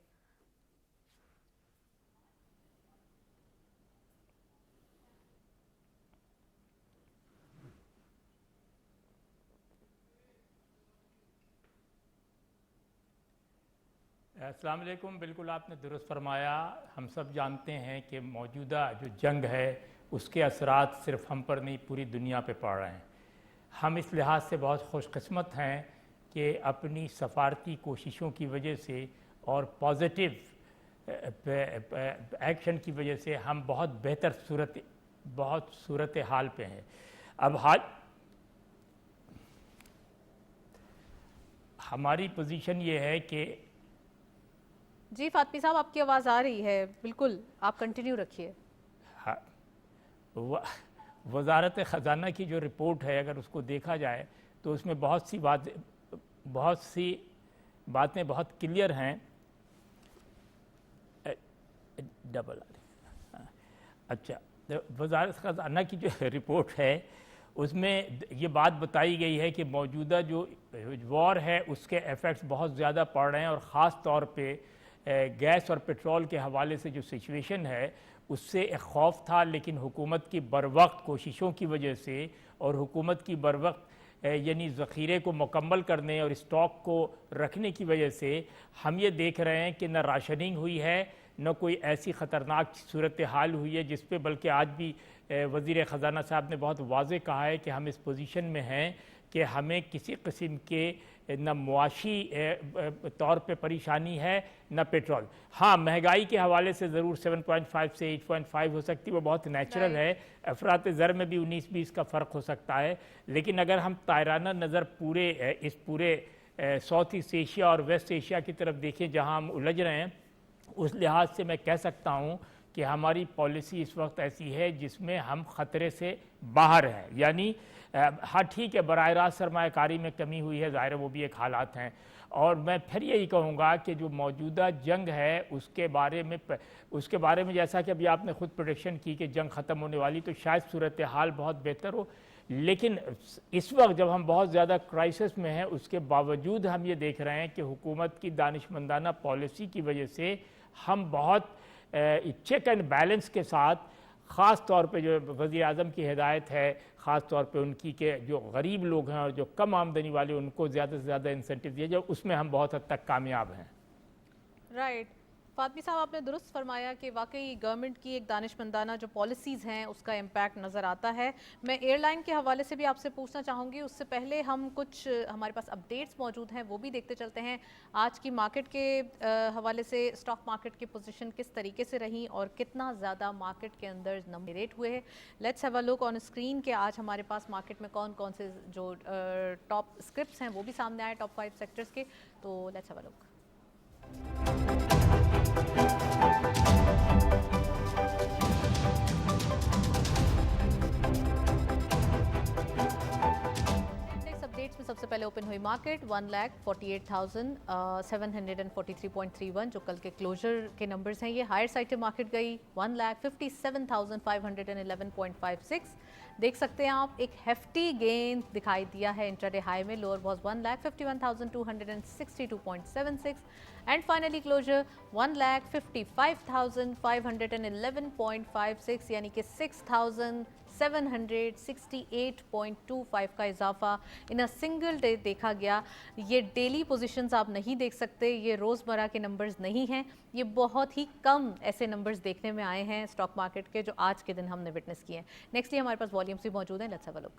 S7: अस्सलाम वालेकुम। बिल्कुल आपने दुरुस्त फरमाया। हम सब जानते हैं कि मौजूदा जो जंग है उसके असरात सिर्फ हम पर नहीं पूरी दुनिया पे पड़ रहे हैं। हम इस लिहाज से बहुत खुशकिस्मत हैं कि अपनी सफारती कोशिशों की वजह से और पॉजिटिव एक्शन की वजह से हम बहुत बेहतर सूरत हाल पे हैं। अब हमारी पोजीशन ये है कि
S1: जी फातमी साहब, आपकी आवाज़ आ रही है, बिल्कुल आप कंटिन्यू रखिए।
S7: हाँ, वज़ारत ख़ज़ाना की जो रिपोर्ट है अगर उसको देखा जाए तो उसमें बहुत सी बातें बहुत क्लियर हैं। डबल अच्छा, वज़ारत ख़ज़ाना की जो रिपोर्ट है उसमें ये बात बताई गई है कि मौजूदा जो वॉर है उसके इफ़ेक्ट्स बहुत ज़्यादा पड़ रहे हैं और ख़ास तौर पे गैस और पेट्रोल के हवाले से जो सिचुएशन है उससे एक खौफ था, लेकिन हुकूमत की बरवक्त कोशिशों की वजह से और हुकूमत की बरवक्त यानी ज़ख़ीरे को मुकम्मल करने और स्टॉक को रखने की वजह से हम ये देख रहे हैं कि न राशनिंग हुई है, न कोई ऐसी ख़तरनाक सूरत हाल हुई है जिस पे, बल्कि आज भी वज़ीर ख़ज़ाना साहब ने बहुत वाज़ेह कहा है कि हम इस पोजीशन में हैं कि हमें किसी किस्म के न मुआशी तौर पे परेशानी है न पेट्रोल। हाँ, महंगाई के हवाले से ज़रूर 7.5 से 8.5 हो सकती है, वो बहुत नेचुरल है। अफरात ज़र में भी 19-20 का फ़र्क हो सकता है। लेकिन अगर हम तायराना नज़र पूरे साउथ ईस्ट एशिया और वेस्ट एशिया की तरफ देखें जहाँ हम उलझ रहे हैं, उस लिहाज से मैं कह सकता हूँ कि हमारी पॉलिसी इस वक्त ऐसी है जिसमें हम ख़तरे से बाहर हैं। यानी हाँ ठीक है, बराह रास्त सरमायाकारी में कमी हुई है, ज़ाहिर है वो भी एक हालात हैं। और मैं फिर यही कहूँगा कि जो मौजूदा जंग है उसके बारे में जैसा कि अभी आपने ख़ुद प्रोडिक्शन की कि जंग ख़त्म होने वाली, तो शायद सूरत हाल बहुत बेहतर हो। लेकिन इस वक्त जब हम बहुत ज़्यादा क्राइसिस में हैं उसके बावजूद हम ये देख रहे हैं कि हुकूमत की दानिशमंदाना पॉलिसी की वजह से हम बहुत चेक एंड बैलेंस के साथ, ख़ास तौर पे जो वज़ीर आज़म की हिदायत है, ख़ास तौर पे उनकी के जो गरीब लोग हैं और जो कम आमदनी वाले उनको ज़्यादा से ज़्यादा इंसेंटिव दिया जाए, उसमें हम बहुत हद तक कामयाब हैं।
S1: राइट। फातमी साहब, आपने दुरुस्त फरमाया कि वाकई गवर्नमेंट की एक दानिशमंदाना जो पॉलिसीज़ हैं उसका इम्पैक्ट नज़र आता है। मैं एयरलाइन के हवाले से भी आपसे पूछना चाहूँगी, उससे पहले हम कुछ हमारे पास अपडेट्स मौजूद हैं वो भी देखते चलते हैं। आज की मार्केट के हवाले से स्टॉक मार्केट की पोजीशन किस तरीके से रही और कितना ज़्यादा मार्केट के अंदर नंबरेट हुए हैं। Let's have a look on screen कि आज हमारे पास मार्केट में कौन कौन से जो टॉप स्क्रिप्ट्स हैं वो भी सामने आए, टॉप 5 सेक्टर्स के। तो let's have a look. Updates में सबसे पहले ओपन हुई मार्केट 1,48,743.31 जो कल के क्लोजर के नंबर्स हैं, ये हायर साइड पे मार्केट गई 1,57,511.56। देख सकते हैं आप एक हेफ्टी गेन दिखाई दिया है इंट्राडे हाई में। Lower was 1,51,262.76 and finally closure 1,55,511.56 यानी कि 6,000 768.25 का इजाफा इन अ सिंगल डे देखा गया। ये डेली पोजीशंस आप नहीं देख सकते, ये रोज़मर्रा के नंबर्स नहीं हैं, ये बहुत ही कम ऐसे नंबर्स देखने में आए हैं स्टॉक मार्केट के जो आज के दिन हमने विटनेस किए हैं। नेक्स्टली हमारे पास वॉल्यूम्स भी मौजूद हैं, let's have a look.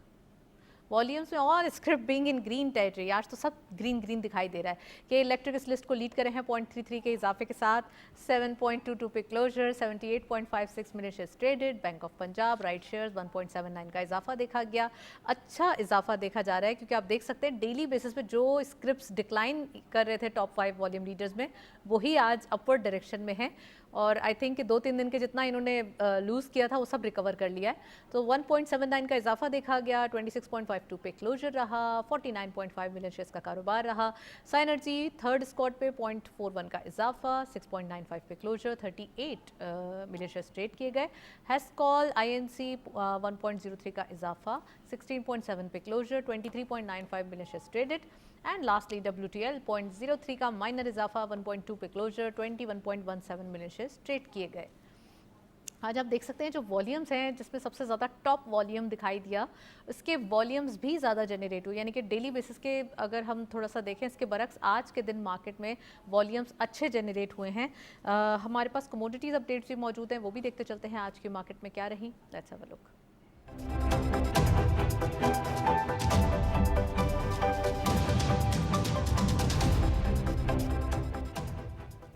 S1: Volumes में और script being in green territory, आज तो सब ग्रीन ग्रीन दिखाई दे रहा है कि इलेक्ट्रिक इस लिस्ट को लीड करे हैं 0.33 के इजाफे के साथ, 7.22 पे closure, 78.56 million shares traded. Bank of Punjab right shares 1.79 का इजाफा देखा गया, अच्छा इजाफा देखा जा रहा है क्योंकि आप देख सकते हैं डेली बेसिस पे जो स्क्रिप्ट्स डिक्लाइन कर रहे थे टॉप 5 वॉल्यूम लीडर्स में, वही आज अपवर्ड डायरेक्शन में हैं और आई थिंक 2-3 दिन के जितना इन्होंने लूज़ किया था वो सब रिकवर कर लिया है। तो 1.79 का इजाफा देखा गया, 26.52 पे क्लोजर रहा, 49.5 मिलियन शेयर्स का कारोबार रहा। साइनर्जी थर्ड स्कॉट पे 0.41 का इजाफा, 6.95 पे क्लोजर, 38 मिलियन शेयर्स ट्रेड किए गए। हेस्कॉल INC 1.03 का इजाफा, 16.7 पे closure, 23.95 million shares traded. And lastly WTL 0.03 का माइनर इजाफा, 1.2 पे क्लोजर, 21.17 मिलियन शेयर्स ट्रेड किए गए। आज आप देख सकते हैं जो वॉल्यूम्स हैं जिसमें सबसे ज़्यादा टॉप वॉल्यूम दिखाई दिया, इसके वॉल्यूम्स भी ज़्यादा जनरेट हुए, यानी कि डेली बेसिस के अगर हम थोड़ा सा देखें इसके बरक्स आज के दिन मार्केट में वॉल्यूम्स अच्छे जनरेट हुए हैं। हमारे पास कमोडिटीज़ अपडेट्स भी मौजूद हैं, वो भी देखते चलते हैं आज की मार्केट में क्या रही। Let's have a look.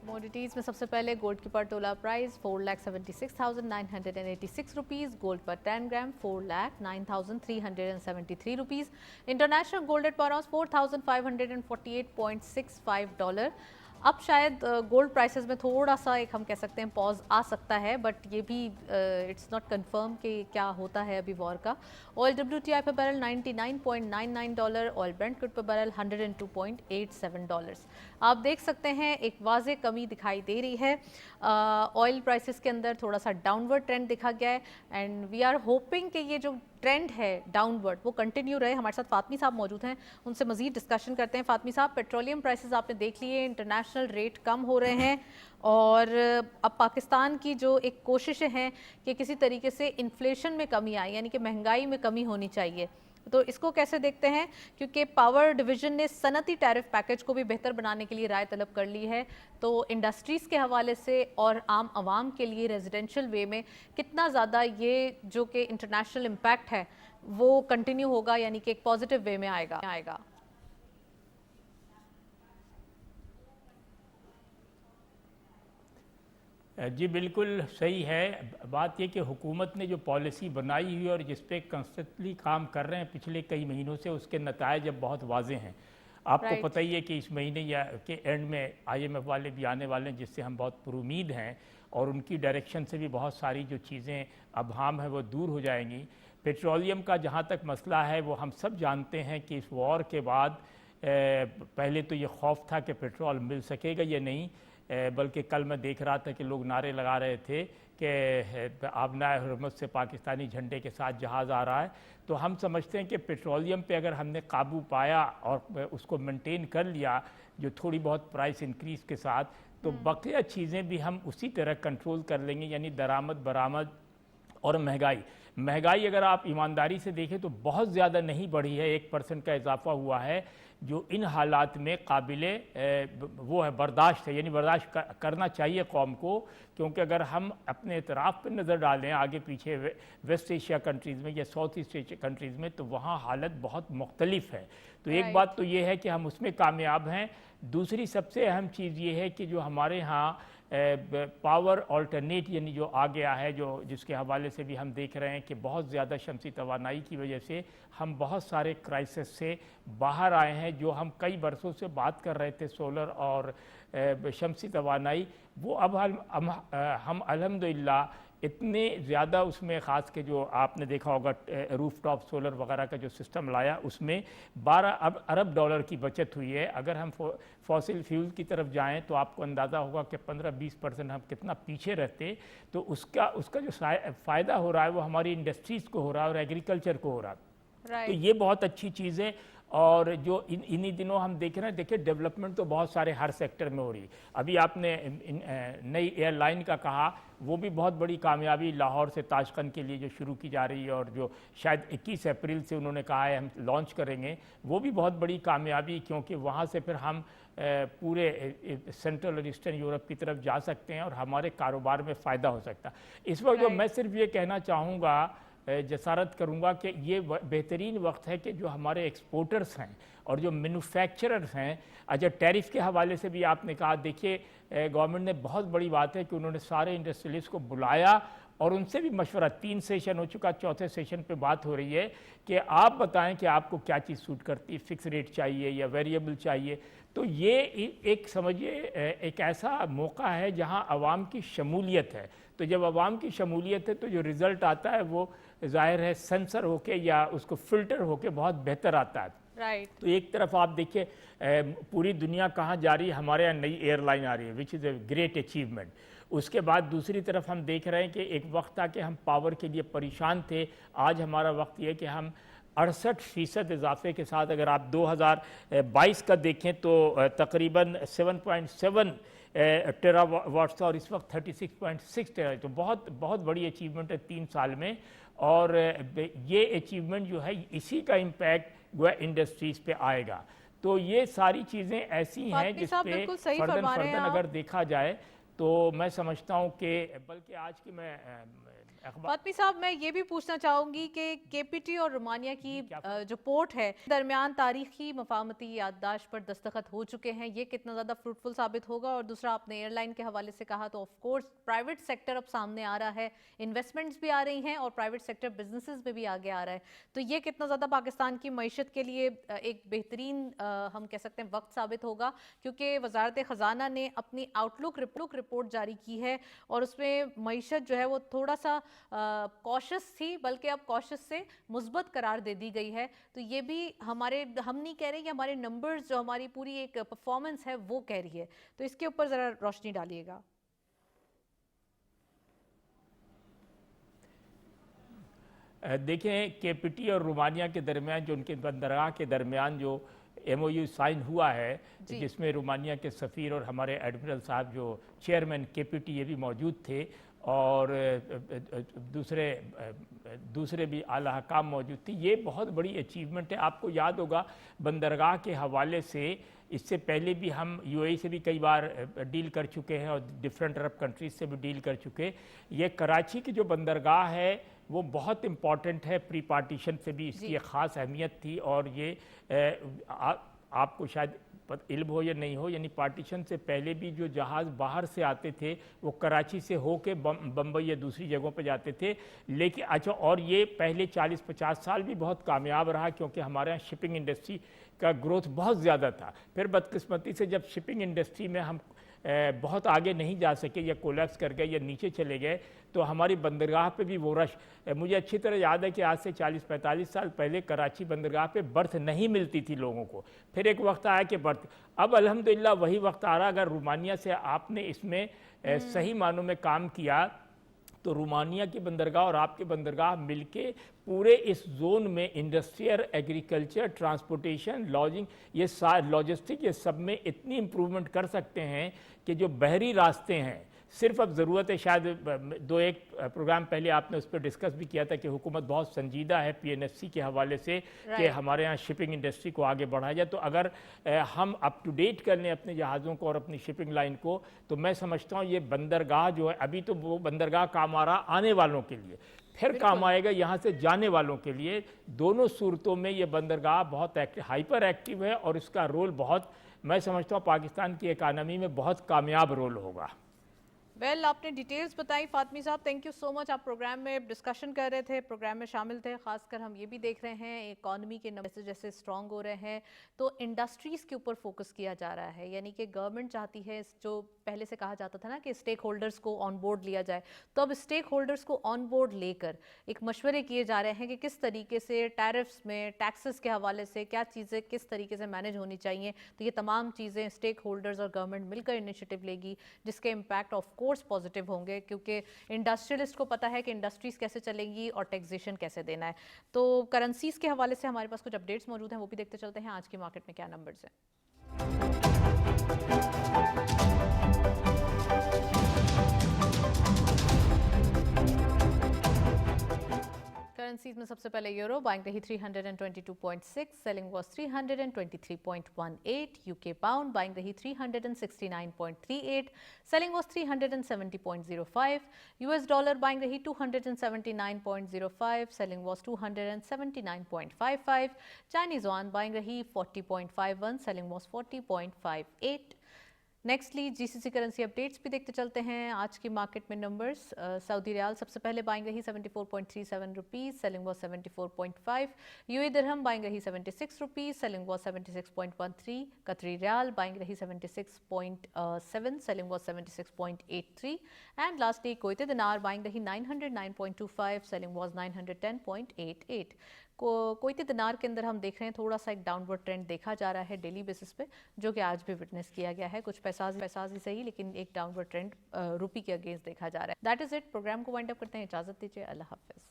S1: Commodities में सबसे पहले गोल्ड की पर तोला प्राइस 4,76,986 रुपीज़, गोल्ड पर 10 ग्राम 4,09,373 रुपीज़, इंटरनेशनल गोल्ड एट पर आउंस 4,548.65 डॉलर। अब शायद गोल्ड प्राइसेस में थोड़ा सा एक हम कह सकते हैं पॉज आ सकता है, बट ये भी इट्स नॉट कंफर्म कि क्या होता है अभी वॉर का। ऑयल WTI पे barrel 99.99 dollar, oil Brent crude पे बैरल 102.87 डॉलर्स। आप देख सकते हैं एक वाज़े कमी दिखाई दे रही है। ऑयल प्राइसेस के अंदर थोड़ा सा डाउनवर्ड ट्रेंड दिखा गया है एंड वी आर होपिंग कि ये जो ट्रेंड है डाउनवर्ड वो कंटिन्यू रहे। हमारे साथ फातमी साहब मौजूद हैं, उनसे मज़ीद डिस्कशन करते हैं। फातमी साहब, पेट्रोलियम प्राइसेस आपने देख लिए, इंटरनेशनल रेट कम हो रहे हैं और अब पाकिस्तान की जो एक कोशिशें हैं कि किसी तरीके से इन्फ्लेशन में कमी आए, यानी कि महंगाई में कमी होनी चाहिए, तो इसको कैसे देखते हैं? क्योंकि पावर डिवीजन ने सनती टैरिफ पैकेज को भी बेहतर बनाने के लिए राय तलब कर ली है, तो इंडस्ट्रीज़ के हवाले से और आम आवाम के लिए रेजिडेंशियल वे में कितना ज़्यादा ये जो कि इंटरनेशनल इम्पैक्ट है वो कंटिन्यू होगा, यानी कि एक पॉजिटिव वे में आएगा।
S7: जी बिल्कुल सही है। बात ये कि हुकूमत ने जो पॉलिसी बनाई हुई और जिस पे कंस्टेंटली काम कर रहे हैं पिछले कई महीनों से, उसके नतायज अब बहुत वाजे हैं। आपको पता ही है कि इस महीने या के एंड में IMF वाले भी आने वाले हैं, जिससे हम बहुत पुरुमीद हैं और उनकी डायरेक्शन से भी बहुत सारी जो चीज़ें अबहम है वो दूर हो जाएंगी। पेट्रोलियम का जहाँ तक मसला है वो हम सब जानते हैं कि इस वॉर के बाद पहले तो ये खौफ था कि पेट्रोल मिल सकेगा या नहीं, बल्कि कल मैं देख रहा था कि लोग नारे लगा रहे थे कि आबनाए हुर्मत से पाकिस्तानी झंडे के साथ जहाज़ आ रहा है। तो हम समझते हैं कि पेट्रोलियम पे अगर हमने काबू पाया और उसको मेंटेन कर लिया जो थोड़ी बहुत प्राइस इंक्रीज़ के साथ, तो बकिया चीज़ें भी हम उसी तरह कंट्रोल कर लेंगे, यानी दरामद बरामद और महंगाई अगर आप ईमानदारी से देखें तो बहुत ज़्यादा नहीं बढ़ी है, 1% का इजाफा हुआ है, जो इन हालात में काबिले वो है बर्दाश्त है, यानी बर्दाश्त करना चाहिए कौम को। क्योंकि अगर हम अपने इतराफ़ पर नज़र डालें आगे पीछे वेस्ट एशिया कंट्रीज़ में या साउथ ईस्ट एशिया कंट्रीज़ में, तो वहाँ हालत बहुत मुख्तलिफ है। तो एक बात तो ये है कि हम उसमें कामयाब हैं। दूसरी सबसे अहम चीज़ ये है कि जो हमारे यहाँ पावर ऑल्टरनेट यानी जो आ गया है, जो जिसके हवाले से भी हम देख रहे हैं कि बहुत ज़्यादा शमसी तवानाई की वजह से हम बहुत सारे क्राइसिस से बाहर आए हैं। जो हम कई बरसों से बात कर रहे थे सोलर और शमसी तवानाई, वो अब हम अल्हम्दुलिल्लाह इतने ज़्यादा उसमें ख़ास के जो आपने देखा होगा रूफ टॉप सोलर वगैरह का जो सिस्टम लाया, उसमें 12 अरब डॉलर की बचत हुई है। अगर हम फॉसिल फ्यूल की तरफ जाएं तो आपको अंदाज़ा होगा कि 15-20% हम कितना पीछे रहते। तो उसका जो फ़ायदा हो रहा है वो हमारी इंडस्ट्रीज़ को हो रहा है और एग्रीकल्चर को हो रहा है। तो ये बहुत अच्छी चीज़ है। اور جو انہی دنوں ہم دیکھ رہے ہیں, دیکھیں ڈیولپمنٹ تو بہت سارے ہر سیکٹر میں ہو رہی ہے. ابھی آپ نے نئی ایئر لائن کا کہا, وہ بھی بہت بڑی کامیابی لاہور سے تاشقند کے لیے جو شروع کی جا رہی ہے, اور جو شاید 21 اپریل سے انہوں نے کہا ہے ہم لانچ کریں گے, وہ بھی بہت بڑی کامیابی, کیونکہ وہاں سے پھر ہم پورے سینٹرل اور ایسٹرن یورپ کی طرف جا سکتے ہیں اور ہمارے کاروبار میں فائدہ ہو سکتا ہے. اس وقت جو میں صرف یہ کہنا چاہوں گا, جسارت کروں گا کہ یہ بہترین وقت ہے کہ جو ہمارے ایکسپورٹرز ہیں اور جو مینوفیکچررز ہیں, اچھا ٹیرف کے حوالے سے بھی آپ نے کہا, دیکھیے گورنمنٹ نے بہت بڑی بات ہے کہ انہوں نے سارے انڈسٹریلسٹ کو بلایا اور ان سے بھی مشورہ, 3 سیشن ہو چکا, 4تھے سیشن پہ بات ہو رہی ہے کہ آپ بتائیں کہ آپ کو کیا چیز سوٹ کرتی ہے, فکس ریٹ چاہیے یا ویریبل چاہیے. تو یہ ایک سمجھیے ایک ایسا موقع ہے جہاں عوام کی شمولیت ہے. تو جب عوام کی شمولیت ہے تو جو رزلٹ آتا ہے وہ ظاہر ہے سینسر ہو کے یا اس کو فلٹر ہو کے بہت بہتر آتا ہے.
S1: رائٹ.
S7: تو ایک طرف آپ دیکھیں پوری دنیا کہاں جا رہی ہے, ہمارے یہاں نئی ایئر لائن آ رہی ہے وچ از اے گریٹ اچیومنٹ. اس کے بعد دوسری طرف ہم دیکھ رہے ہیں کہ ایک وقت تھا کہ ہم پاور کے لیے پریشان تھے, آج ہمارا وقت یہ ہے کہ ہم 68% اضافے کے ساتھ, اگر آپ 2022 کا دیکھیں تو تقریباً 7.7 ٹیرا واٹس تھا اور اس وقت 36.6 ٹیرا, تو بہت بہت بڑی اچیومنٹ ہے 3 سال میں. اور یہ اچیومنٹ جو ہے اسی کا امپیکٹ گویا انڈسٹریز پہ آئے گا. تو یہ ساری چیزیں ایسی ہیں جس پہ فردن اگر دیکھا جائے تو میں سمجھتا ہوں کہ بلکہ آج کی میں
S1: فاطمی صاحب میں یہ بھی پوچھنا چاہوں گی کہ کے پی ٹی اور رومانیہ کی جو پورٹ ہے درمیان تاریخی مفاہمتی یادداشت پر دستخط ہو چکے ہیں, یہ کتنا زیادہ فروٹفل ثابت ہوگا؟ اور دوسرا آپ نے ایئر لائن کے حوالے سے کہا تو آف کورس پرائیویٹ سیکٹر اب سامنے آ رہا ہے, انویسٹمنٹس بھی آ رہی ہیں اور پرائیویٹ سیکٹر بزنسز میں بھی آگے آ رہا ہے. تو یہ کتنا زیادہ پاکستان کی معیشت کے لیے ایک بہترین ہم کہہ سکتے ہیں وقت ثابت ہوگا, کیونکہ وزارت خزانہ نے اپنی آؤٹ لک رپورٹ جاری کی ہے اور اس میں معیشت جو ہے وہ تھوڑا سا کوشش تھی, بلکہ اب کوشش سے مثبت قرار دے دی گئی ہے. تو یہ بھی ہم نہیں کہہ رہے کہ ہمارے نمبرز جو ہماری پوری ایک پرفارمنس ہے وہ کہہ رہی ہے, تو اس کے اوپر ذرا روشنی ڈالیے گا.
S7: دیکھیں کے پی ٹی اور رومانیہ کے درمیان جو ان کے بندرگاہ کے درمیان جو ایم او یو سائن ہوا ہے, جس میں رومانیہ کے سفیر اور ہمارے ایڈمرل صاحب جو چیئرمین کے پی ٹی یہ بھی موجود تھے, اور دوسرے بھی اعلیٰ حکام موجود تھی. یہ بہت بڑی اچیومنٹ ہے. آپ کو یاد ہوگا بندرگاہ کے حوالے سے اس سے پہلے بھی ہم یو اے سے بھی کئی بار ڈیل کر چکے ہیں اور ڈفرینٹ عرب کنٹریز سے بھی ڈیل کر چکے. یہ کراچی کی جو بندرگاہ ہے وہ بہت امپورٹنٹ ہے, پری پارٹیشن سے بھی اس کی ایک خاص اہمیت تھی. اور یہ آپ کو شاید علم ہو یا نہیں ہو, یعنی پارٹیشن سے پہلے بھی جو جہاز باہر سے آتے تھے وہ کراچی سے ہو کے بمبئی یا دوسری جگہوں پہ جاتے تھے. لیکن اچھا, اور یہ پہلے 40-50 سال بھی بہت کامیاب رہا, کیونکہ ہمارے یہاں شپنگ انڈسٹری کا گروتھ بہت زیادہ تھا. پھر بدقسمتی سے جب شپنگ انڈسٹری میں ہم بہت آگے نہیں جا سکے یا کولیپس کر گئے یا نیچے چلے گئے, تو ہماری بندرگاہ پہ بھی وہ رش, مجھے اچھی طرح یاد ہے کہ آج سے 40-45 سال پہلے کراچی بندرگاہ پہ برتھ نہیں ملتی تھی لوگوں کو. پھر ایک وقت آیا کہ برتھ, اب الحمدللہ وہی وقت آ رہا. اگر رومانیہ سے آپ نے اس میں صحیح معنوں میں کام کیا تو رومانیہ کی بندرگاہ اور آپ کے بندرگاہ مل کے پورے اس زون میں انڈسٹریل, ایگریکلچر, ٹرانسپورٹیشن, لاجنگ, یہ لاجسٹک, یہ سب میں اتنی امپرومنٹ کر سکتے ہیں کہ جو بحری راستے ہیں, صرف اب ضرورت ہے, شاید 2-1 پروگرام پہلے آپ نے اس پہ ڈسکس بھی کیا تھا کہ حکومت بہت سنجیدہ ہے پی این ایف سی کے حوالے سے کہ ہمارے ہاں شپنگ انڈسٹری کو آگے بڑھایا جائے. تو اگر ہم اپ ٹو ڈیٹ کر لیں اپنے جہازوں کو اور اپنی شپنگ لائن کو, تو میں سمجھتا ہوں یہ بندرگاہ جو ہے, ابھی تو وہ بندرگاہ کام آ رہا آنے والوں کے لیے, پھر کام آئے گا یہاں سے جانے والوں کے لیے. دونوں صورتوں میں یہ بندرگاہ بہت ہائپر ایکٹیو ہے اور اس کا رول بہت, میں سمجھتا ہوں پاکستان کی اکانومی میں بہت کامیاب رول ہوگا.
S1: ویل آپ نے ڈیٹیلز بتائی فاطمی صاحب, تھینک یو سو مچ. آپ پروگرام میں ڈسکشن کر رہے تھے, پروگرام میں شامل تھے, خاص کر ہم یہ بھی دیکھ رہے ہیں اکانومی کے نمبر جیسے اسٹرانگ ہو رہے ہیں تو انڈسٹریز کے اوپر فوکس کیا جا رہا ہے. یعنی کہ گورنمنٹ چاہتی ہے, جو پہلے سے کہا جاتا تھا نا کہ اسٹیک ہولڈرز کو آن بورڈ لیا جائے, تو اب اسٹیک ہولڈرز کو آن بورڈ لے کر ایک مشورے کیے جا رہے ہیں کہ کس طریقے سے ٹیرفس میں, ٹیکسز کے حوالے سے کیا چیزیں کس طریقے سے مینیج ہونی چاہیے. تو یہ تمام چیزیں اسٹیک ہولڈرز اور گورنمنٹ مل کر انیشیٹو لے گی, جس کے impact of course force positive होंगे, क्योंकि इंडस्ट्रियलिस्ट को पता है कि इंडस्ट्रीज कैसे चलेंगी और टैक्सेशन कैसे देना है। तो करेंसीज के हवाले से हमारे पास कुछ अपडेट्स मौजूद हैं, वो भी देखते चलते हैं आज की मार्केट में क्या नंबर्स हैं। करेंसीज में सबसे पहले यूरो बाइंग रही 322.6, selling was 323.18, UK pound buying रही 369.38, selling was 370.05, US dollar buying रही 279.05, selling was 279.55, Chinese yuan buying रही 40.51, selling was 40.58। Nextly GCC currency updates भी देखते चलते हैं आज की मार्केट में नंबर्स। सऊदी रियाल सबसे पहले बाइंग रही 74.37 rupees, selling was 74.5, UAE dirham buying रही 76 रुपीज़, सेलिंग वाज 76.13, कतरी रियाल बाइंग रही 76.7, selling was 76.83 and lastly Kuwaiti दिनार बाइंग रही 909.25, सेलिंग वाज 910.88। कुवैती दिनार के अंदर हम देख रहे हैं थोड़ा सा एक डाउनवर्ड ट्रेंड देखा जा रहा है डेली बेसिस पे, जो कि आज भी विटनेस किया गया है। कुछ पैसा ही सही, लेकिन एक डाउनवर्ड ट्रेंड रुपी के अगेंस्ट देखा जा रहा है। That is it. प्रोग्राम को वाइंड अप करते हैं, इजाजत दीजिए, अल्लाह हाफिज।